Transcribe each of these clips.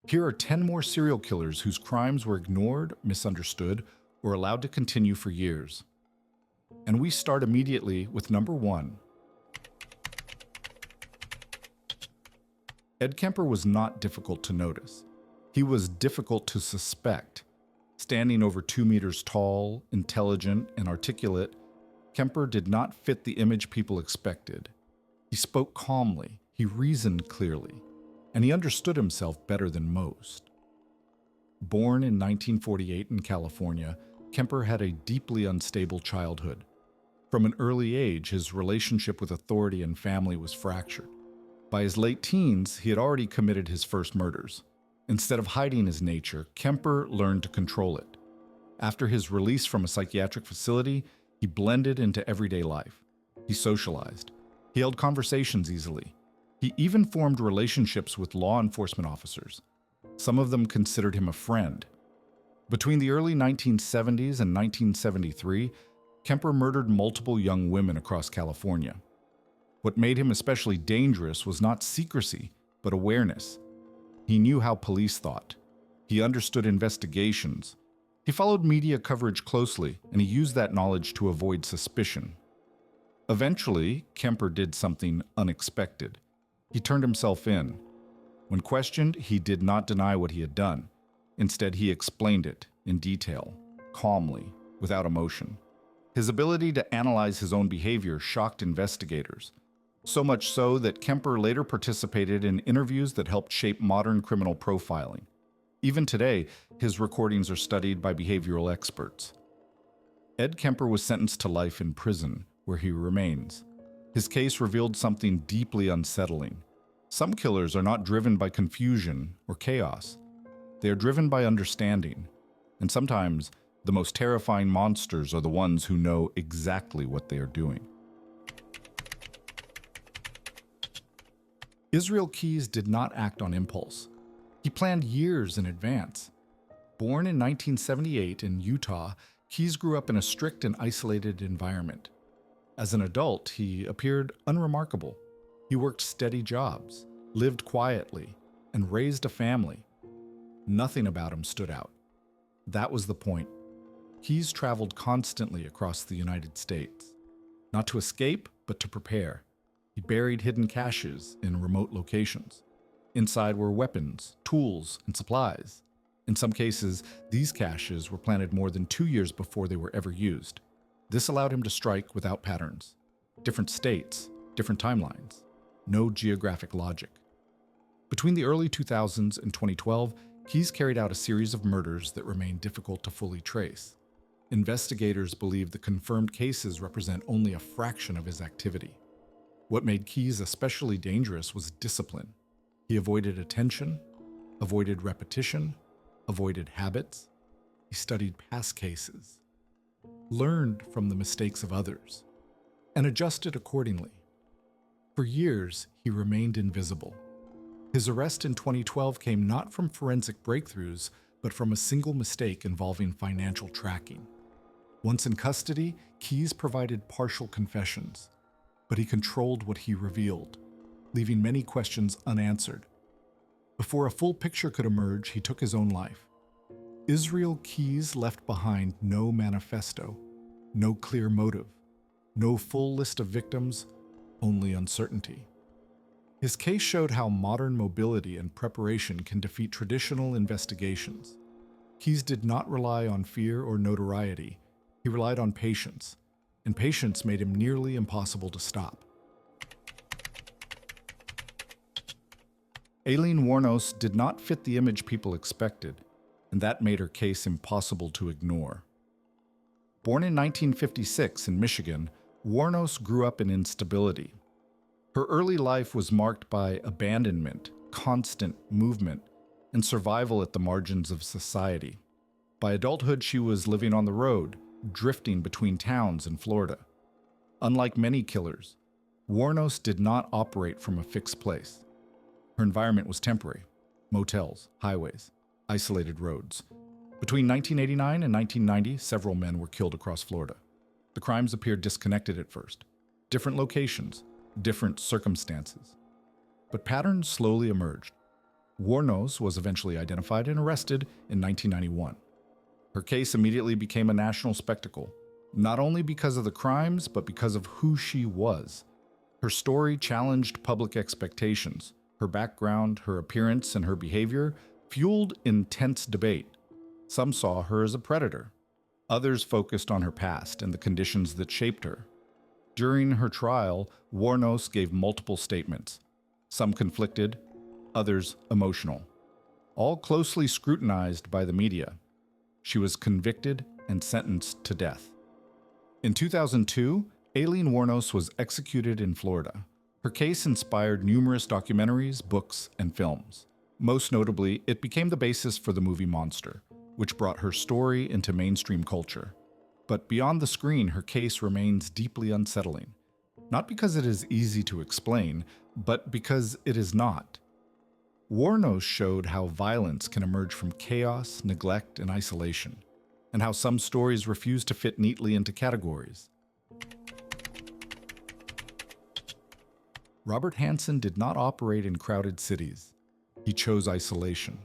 Here are 10 more serial killers whose crimes were ignored, misunderstood, or allowed to continue for years. And we start immediately with number 1. Ed Kemper was not difficult to notice. He was difficult to suspect. Standing over 2 meters tall, intelligent, and articulate, Kemper did not fit the image people expected. He spoke calmly, he reasoned clearly, and he understood himself better than most. Born in 1948 in California, Kemper had a deeply unstable childhood. From an early age, his relationship with authority and family was fractured. By his late teens, he had already committed his first murders. Instead of hiding his nature, Kemper learned to control it. After his release from a psychiatric facility, he blended into everyday life. He socialized. He held conversations easily. He even formed relationships with law enforcement officers. Some of them considered him a friend. Between the early 1970s and 1973, Kemper murdered multiple young women across California. What made him especially dangerous was not secrecy, but awareness. He knew how police thought. He understood investigations. He followed media coverage closely, and he used that knowledge to avoid suspicion. Eventually, Kemper did something unexpected. He turned himself in. When questioned, he did not deny what he had done. Instead, he explained it in detail, calmly, without emotion. His ability to analyze his own behavior shocked investigators. So much so that Kemper later participated in interviews that helped shape modern criminal profiling. Even today, his recordings are studied by behavioral experts. Ed Kemper was sentenced to life in prison, where he remains. His case revealed something deeply unsettling. Some killers are not driven by confusion or chaos. They are driven by understanding. And sometimes, the most terrifying monsters are the ones who know exactly what they are doing. Israel Keyes did not act on impulse. He planned years in advance. Born in 1978 in Utah, Keyes grew up in a strict and isolated environment. As an adult, he appeared unremarkable. He worked steady jobs, lived quietly, and raised a family. Nothing about him stood out. That was the point. Keyes traveled constantly across the United States. Not to escape, but to prepare. He buried hidden caches in remote locations. Inside were weapons, tools, and supplies. In some cases, these caches were planted more than 2 years before they were ever used. This allowed him to strike without patterns. Different states, different timelines. No geographic logic. Between the early 2000s and 2012, Keyes carried out a series of murders that remain difficult to fully trace. Investigators believe the confirmed cases represent only a fraction of his activity. What made Keyes especially dangerous was discipline. He avoided attention, avoided repetition, avoided habits. He studied past cases, learned from the mistakes of others, and adjusted accordingly. For years, he remained invisible. His arrest in 2012 came not from forensic breakthroughs, but from a single mistake involving financial tracking. Once in custody, Keyes provided partial confessions, but he controlled what he revealed, leaving many questions unanswered. Before a full picture could emerge, he took his own life. Israel Keyes left behind no manifesto, no clear motive, no full list of victims, only uncertainty. His case showed how modern mobility and preparation can defeat traditional investigations. Keyes did not rely on fear or notoriety. He relied on patience, and patience made him nearly impossible to stop. Aileen Wuornos did not fit the image people expected, and that made her case impossible to ignore. Born in 1956 in Michigan, Wuornos grew up in instability. Her early life was marked by abandonment, constant movement, and survival at the margins of society. By adulthood, she was living on the road, drifting between towns in Florida. Unlike many killers, Wuornos did not operate from a fixed place. Her environment was temporary: motels, highways, isolated roads. Between 1989 and 1990, several men were killed across Florida. The crimes appeared disconnected at first. Different locations, different circumstances. But patterns slowly emerged. Wuornos was eventually identified and arrested in 1991. Her case immediately became a national spectacle, not only because of the crimes, but because of who she was. Her story challenged public expectations. Her background, her appearance, and her behavior fueled intense debate. Some saw her as a predator. Others focused on her past and the conditions that shaped her. During her trial, Wuornos gave multiple statements, some conflicted, others emotional, all closely scrutinized by the media. She was convicted and sentenced to death. In 2002, Aileen Wuornos was executed in Florida. Her case inspired numerous documentaries, books, and films. Most notably, it became the basis for the movie Monster, which brought her story into mainstream culture. But beyond the screen, her case remains deeply unsettling. Not because it is easy to explain, but because it is not. Wuornos showed how violence can emerge from chaos, neglect, and isolation, and how some stories refuse to fit neatly into categories. Robert Hansen did not operate in crowded cities. He chose isolation.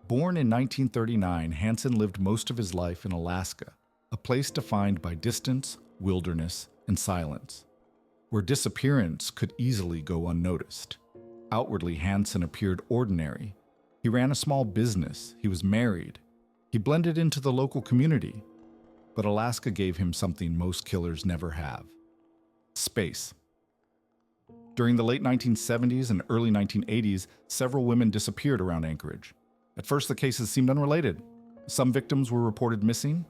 Born in 1939, Hansen lived most of his life in Alaska, a place defined by distance, wilderness, and silence, where disappearance could easily go unnoticed. Outwardly, Hansen appeared ordinary. He ran a small business. He was married. He blended into the local community. But Alaska gave him something most killers never have: space. During the late 1970s and early 1980s, several women disappeared around Anchorage. At first, the cases seemed unrelated. Some victims were reported missing.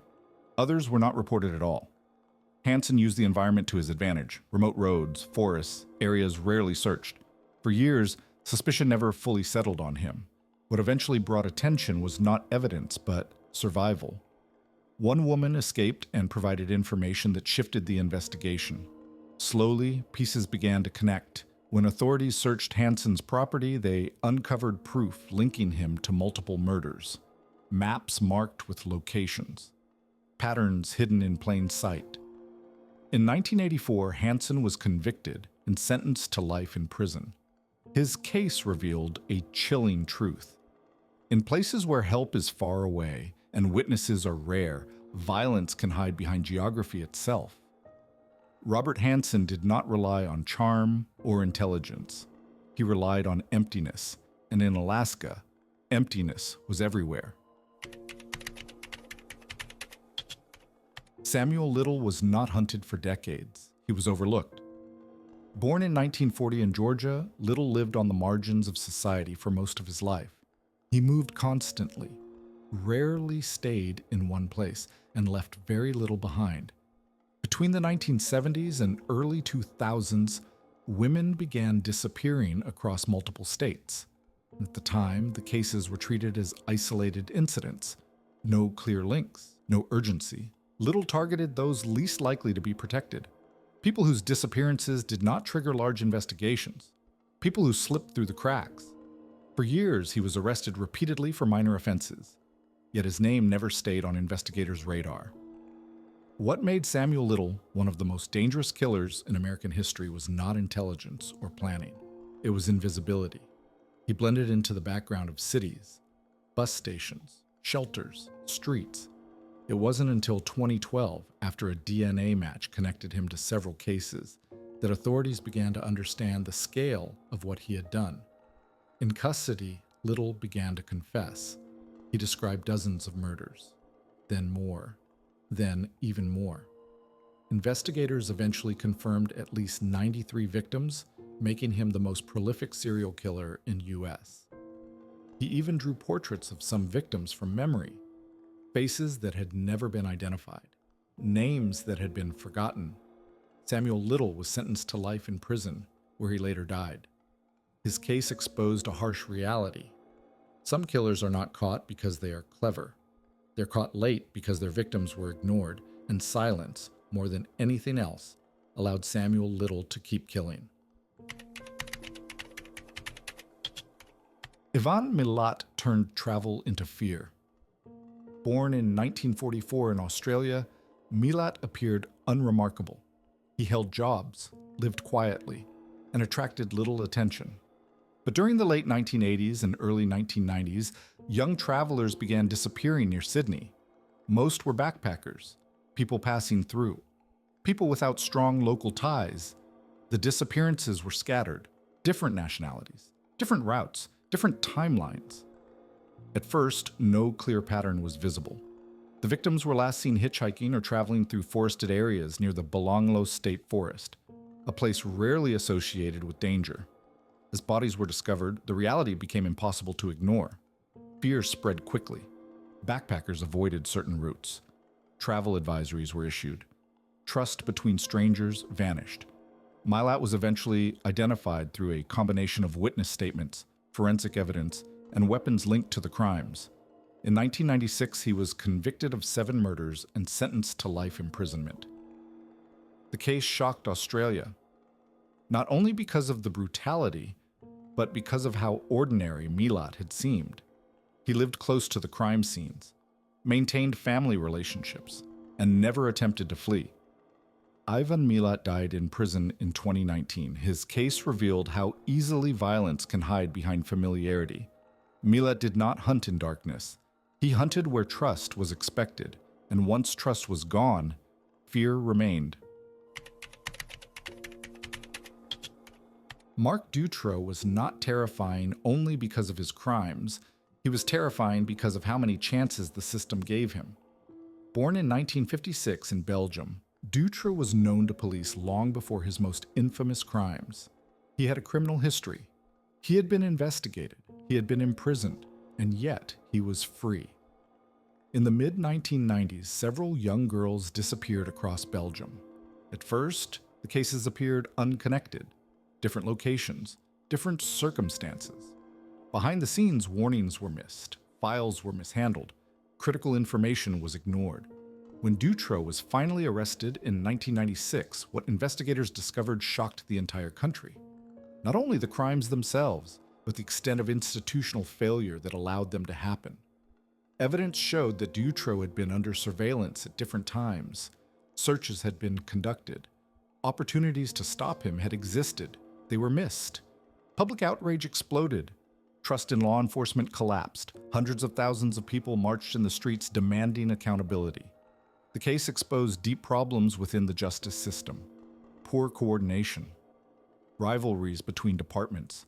Others were not reported at all. Hansen used the environment to his advantage: remote roads, forests, areas rarely searched. For years, suspicion never fully settled on him. What eventually brought attention was not evidence, but survival. One woman escaped and provided information that shifted the investigation. Slowly, pieces began to connect. When authorities searched Hansen's property, they uncovered proof linking him to multiple murders. Maps marked with locations. Patterns hidden in plain sight. In 1984, Hansen was convicted and sentenced to life in prison. His case revealed a chilling truth. In places where help is far away and witnesses are rare, violence can hide behind geography itself. Robert Hansen did not rely on charm or intelligence. He relied on emptiness, and in Alaska, emptiness was everywhere. Samuel Little was not hunted for decades. He was overlooked. Born in 1940 in Georgia, Little lived on the margins of society for most of his life. He moved constantly, rarely stayed in one place, and left very little behind. Between the 1970s and early 2000s, women began disappearing across multiple states. At the time, the cases were treated as isolated incidents. No clear links, no urgency. Little targeted those least likely to be protected. People whose disappearances did not trigger large investigations. People who slipped through the cracks. For years, he was arrested repeatedly for minor offenses. Yet his name never stayed on investigators' radar. What made Samuel Little one of the most dangerous killers in American history was not intelligence or planning. It was invisibility. He blended into the background of cities, bus stations, shelters, streets. It wasn't until 2012, after a DNA match connected him to several cases, that authorities began to understand the scale of what he had done. In custody, Little began to confess. He described dozens of murders, then more, then even more. Investigators eventually confirmed at least 93 victims, making him the most prolific serial killer in U.S. He even drew portraits of some victims from memory, faces that had never been identified, names that had been forgotten. Samuel Little was sentenced to life in prison, where he later died. His case exposed a harsh reality. Some killers are not caught because they are clever. They're caught late because their victims were ignored, and silence, more than anything else, allowed Samuel Little to keep killing. Ivan Milat turned travel into fear. Born in 1944 in Australia, Milat appeared unremarkable. He held jobs, lived quietly, and attracted little attention. But during the late 1980s and early 1990s, young travelers began disappearing near Sydney. Most were backpackers, people passing through, people without strong local ties. The disappearances were scattered, different nationalities, different routes, different timelines. At first, no clear pattern was visible. The victims were last seen hitchhiking or traveling through forested areas near the Belanglo State Forest, a place rarely associated with danger. As bodies were discovered, the reality became impossible to ignore. Fear spread quickly. Backpackers avoided certain routes. Travel advisories were issued. Trust between strangers vanished. Milat was eventually identified through a combination of witness statements, forensic evidence, and weapons linked to the crimes. In 1996, he was convicted of 7 murders and sentenced to life imprisonment. The case shocked Australia, not only because of the brutality, but because of how ordinary Milat had seemed. He lived close to the crime scenes, maintained family relationships, and never attempted to flee. Ivan Milat died in prison in 2019. His case revealed how easily violence can hide behind familiarity. Milat did not hunt in darkness. He hunted where trust was expected, and once trust was gone, fear remained. Marc Dutroux was not terrifying only because of his crimes. He was terrifying because of how many chances the system gave him. Born in 1956 in Belgium, Dutroux was known to police long before his most infamous crimes. He had a criminal history. He had been investigated. He had been imprisoned, and yet he was free. In the mid-1990s, several young girls disappeared across Belgium. At first, the cases appeared unconnected. Different locations, different circumstances. Behind the scenes, warnings were missed, files were mishandled, critical information was ignored. When Dutroux was finally arrested in 1996, what investigators discovered shocked the entire country. Not only the crimes themselves, but the extent of institutional failure that allowed them to happen. Evidence showed that Dutroux had been under surveillance at different times. Searches had been conducted. Opportunities to stop him had existed. They were missed. Public outrage exploded. Trust in law enforcement collapsed. Hundreds of thousands of people marched in the streets demanding accountability. The case exposed deep problems within the justice system. Poor coordination. Rivalries between departments.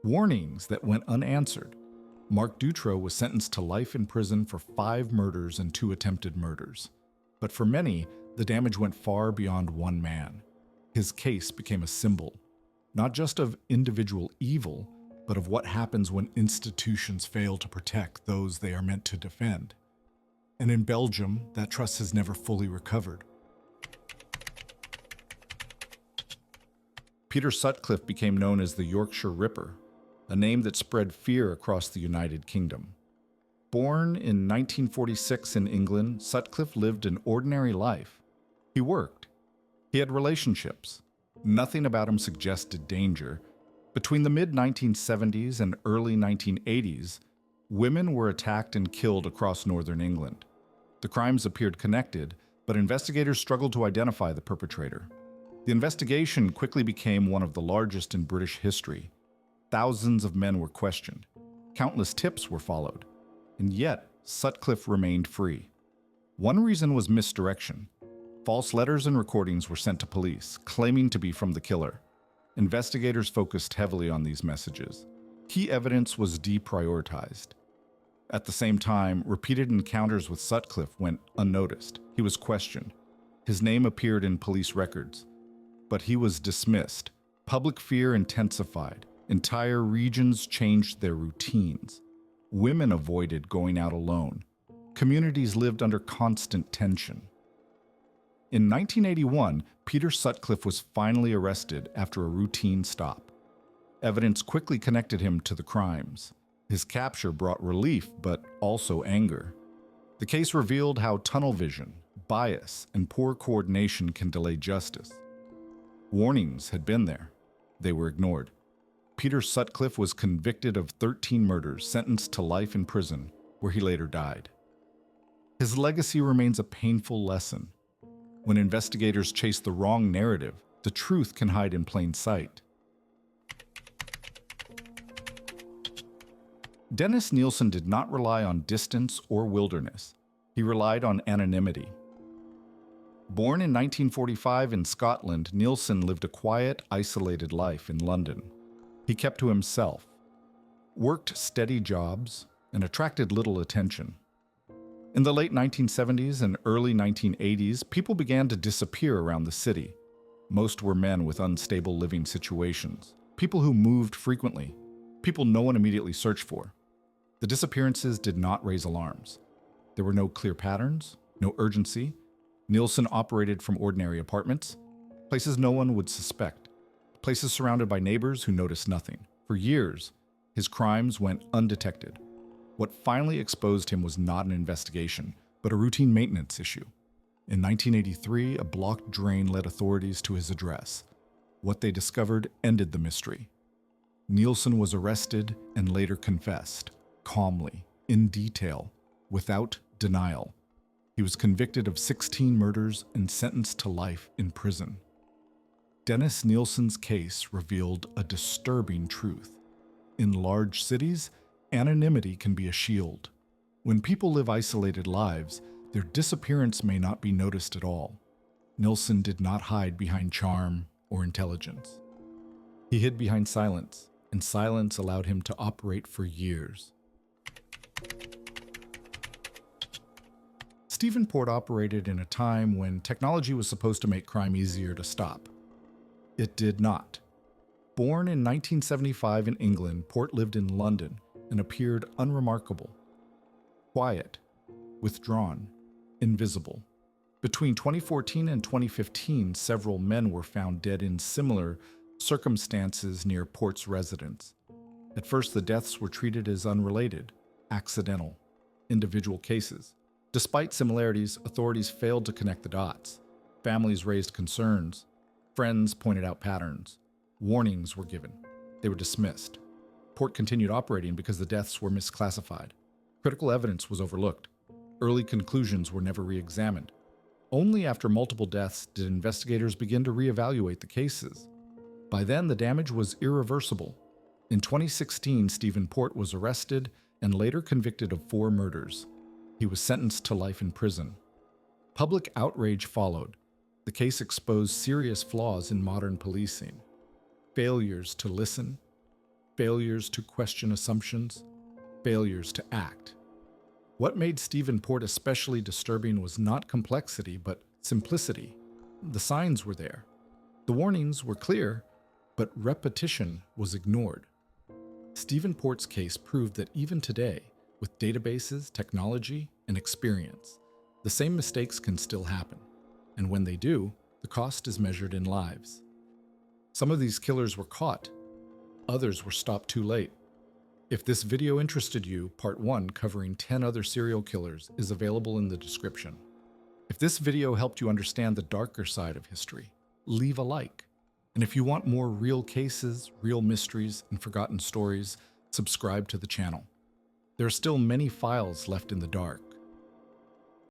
Warnings that went unanswered. Marc Dutroux was sentenced to life in prison for 5 murders and 2 attempted murders. But for many, the damage went far beyond one man. His case became a symbol, not just of individual evil, but of what happens when institutions fail to protect those they are meant to defend. And in Belgium, that trust has never fully recovered. Peter Sutcliffe became known as the Yorkshire Ripper, a name that spread fear across the United Kingdom. Born in 1946 in England, Sutcliffe lived an ordinary life. He worked. He had relationships. Nothing about him suggested danger. Between the mid-1970s and early 1980s, women were attacked and killed across northern England. The crimes appeared connected, but investigators struggled to identify the perpetrator. The investigation quickly became one of the largest in British history. Thousands of men were questioned. Countless tips were followed. And yet, Sutcliffe remained free. One reason was misdirection. False letters and recordings were sent to police, claiming to be from the killer. Investigators focused heavily on these messages. Key evidence was deprioritized. At the same time, repeated encounters with Sutcliffe went unnoticed. He was questioned. His name appeared in police records. But he was dismissed. Public fear intensified. Entire regions changed their routines. Women avoided going out alone. Communities lived under constant tension. In 1981, Peter Sutcliffe was finally arrested after a routine stop. Evidence quickly connected him to the crimes. His capture brought relief, but also anger. The case revealed how tunnel vision, bias, and poor coordination can delay justice. Warnings had been there. They were ignored. Peter Sutcliffe was convicted of 13 murders, sentenced to life in prison, where he later died. His legacy remains a painful lesson. When investigators chase the wrong narrative, the truth can hide in plain sight. Dennis Nilsen did not rely on distance or wilderness. He relied on anonymity. Born in 1945 in Scotland, Nilsen lived a quiet, isolated life in London. He kept to himself, worked steady jobs, and attracted little attention. In the late 1970s and early 1980s, people began to disappear around the city. Most were men with unstable living situations, people who moved frequently, people no one immediately searched for. The disappearances did not raise alarms. There were no clear patterns, no urgency. Nilsen operated from ordinary apartments, places no one would suspect, places surrounded by neighbors who noticed nothing. For years, his crimes went undetected. What finally exposed him was not an investigation, but a routine maintenance issue. In 1983, a blocked drain led authorities to his address. What they discovered ended the mystery. Nilsen was arrested and later confessed, calmly, in detail, without denial. He was convicted of 16 murders and sentenced to life in prison. Dennis Nilsen's case revealed a disturbing truth. In large cities, anonymity can be a shield. When people live isolated lives, their disappearance may not be noticed at all. Nilsen did not hide behind charm or intelligence. He hid behind silence, and silence allowed him to operate for years. Stephen Port operated in a time when technology was supposed to make crime easier to stop. It did not. Born in 1975 in England, Port lived in London and appeared unremarkable, quiet, withdrawn, invisible. Between 2014 and 2015, several men were found dead in similar circumstances near Port's residence. At first, the deaths were treated as unrelated, accidental, individual cases. Despite similarities, authorities failed to connect the dots. Families raised concerns. Friends pointed out patterns. Warnings were given. They were dismissed. Port continued operating because the deaths were misclassified. Critical evidence was overlooked. Early conclusions were never re-examined. Only after multiple deaths did investigators begin to reevaluate the cases. By then, the damage was irreversible. In 2016, Stephen Port was arrested and later convicted of 4 murders. He was sentenced to life in prison. Public outrage followed. The case exposed serious flaws in modern policing. Failures to listen, failures to question assumptions, failures to act. What made Stephen Port especially disturbing was not complexity, but simplicity. The signs were there. The warnings were clear, but repetition was ignored. Stephen Port's case proved that even today, with databases, technology, and experience, the same mistakes can still happen. And when they do, the cost is measured in lives. Some of these killers were caught. Others were stopped too late. If this video interested you, Part 1 covering 10 other serial killers is available in the description. If this video helped you understand the darker side of history, leave a like. And if you want more real cases, real mysteries, and forgotten stories, subscribe to the channel. There are still many files left in the dark.